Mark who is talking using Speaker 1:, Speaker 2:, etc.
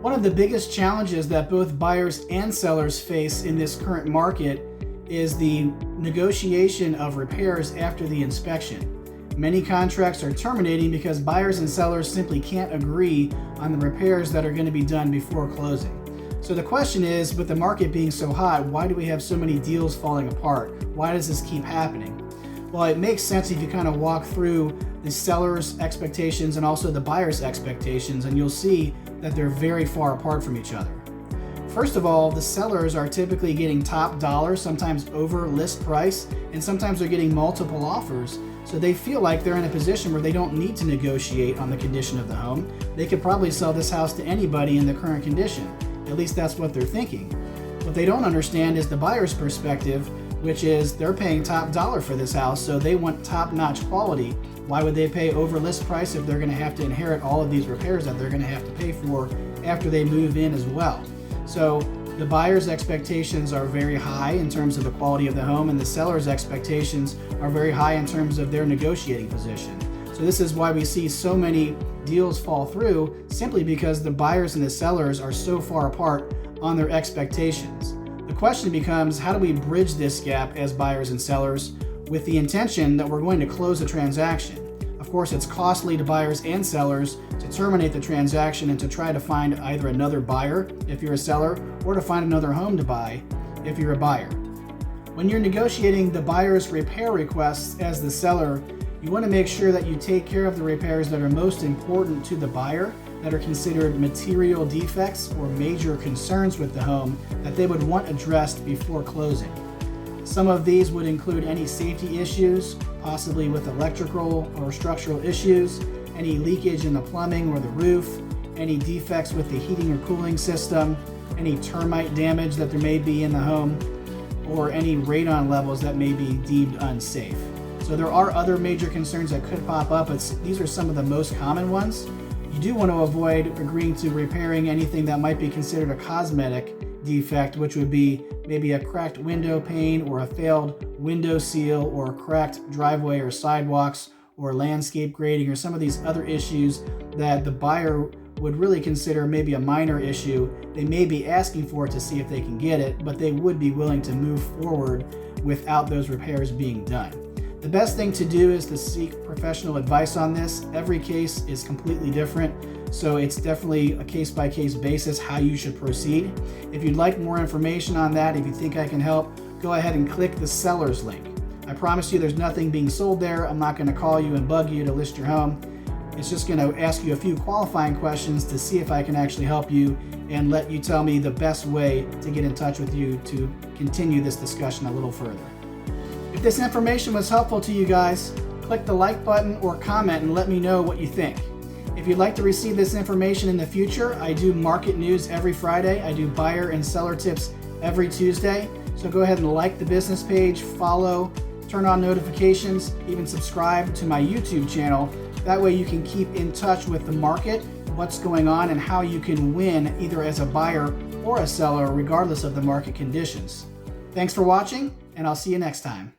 Speaker 1: One of the biggest challenges that both buyers and sellers face in this current market is the negotiation of repairs after the inspection. Many contracts are terminating because buyers and sellers simply can't agree on the repairs that are going to be done before closing. So the question is, with the market being so hot, why do we have so many deals falling apart? Why does this keep happening? Well, it makes sense if you kind of walk through the seller's expectations and also the buyer's expectations, and you'll see that they're very far apart from each other. First of all, the sellers are typically getting top dollar, sometimes over list price, and sometimes they're getting multiple offers. So they feel like they're in a position where they don't need to negotiate on the condition of the home. They could probably sell this house to anybody in the current condition. At least that's what they're thinking. What they don't understand is the buyer's perspective, which is they're paying top dollar for this house, so they want top-notch quality. Why would they pay over list price if they're going to have to inherit all of these repairs that they're going to have to pay for after they move in as well? So the buyer's expectations are very high in terms of the quality of the home, and the seller's expectations are very high in terms of their negotiating position. So this is why we see so many deals fall through, simply because the buyers and the sellers are so far apart on their expectations. The question becomes, how do we bridge this gap as buyers and sellers with the intention that we're going to close a transaction? Of course, it's costly to buyers and sellers to terminate the transaction and to try to find either another buyer if you're a seller, or to find another home to buy if you're a buyer. When you're negotiating the buyer's repair requests as the seller, you want to make sure that you take care of the repairs that are most important to the buyer, that are considered material defects or major concerns with the home that they would want addressed before closing. Some of these would include any safety issues, possibly with electrical or structural issues, any leakage in the plumbing or the roof, any defects with the heating or cooling system, any termite damage that there may be in the home, or any radon levels that may be deemed unsafe. So there are other major concerns that could pop up, but these are some of the most common ones. You do want to avoid agreeing to repairing anything that might be considered a cosmetic defect, which would be maybe a cracked window pane or a failed window seal or a cracked driveway or sidewalks or landscape grading, or some of these other issues that the buyer would really consider maybe a minor issue. They may be asking for it to see if they can get it, but they would be willing to move forward without those repairs being done. The best thing to do is to seek professional advice on this. Every case is completely different, so it's definitely a case-by-case basis how you should proceed. If you'd like more information on that, if you think I can help, go ahead and click the seller's link. I promise you there's nothing being sold there. I'm not going to call you and bug you to list your home. It's just going to ask you a few qualifying questions to see if I can actually help you and let you tell me the best way to get in touch with you to continue this discussion a little further. If this information was helpful to you guys, click the like button or comment and let me know what you think. If you'd like to receive this information in the future, I do market news every Friday. I do buyer and seller tips every Tuesday. So go ahead and like the business page, follow, turn on notifications, even subscribe to my YouTube channel. That way you can keep in touch with the market, what's going on, and how you can win either as a buyer or a seller regardless of the market conditions. Thanks for watching, and I'll see you next time.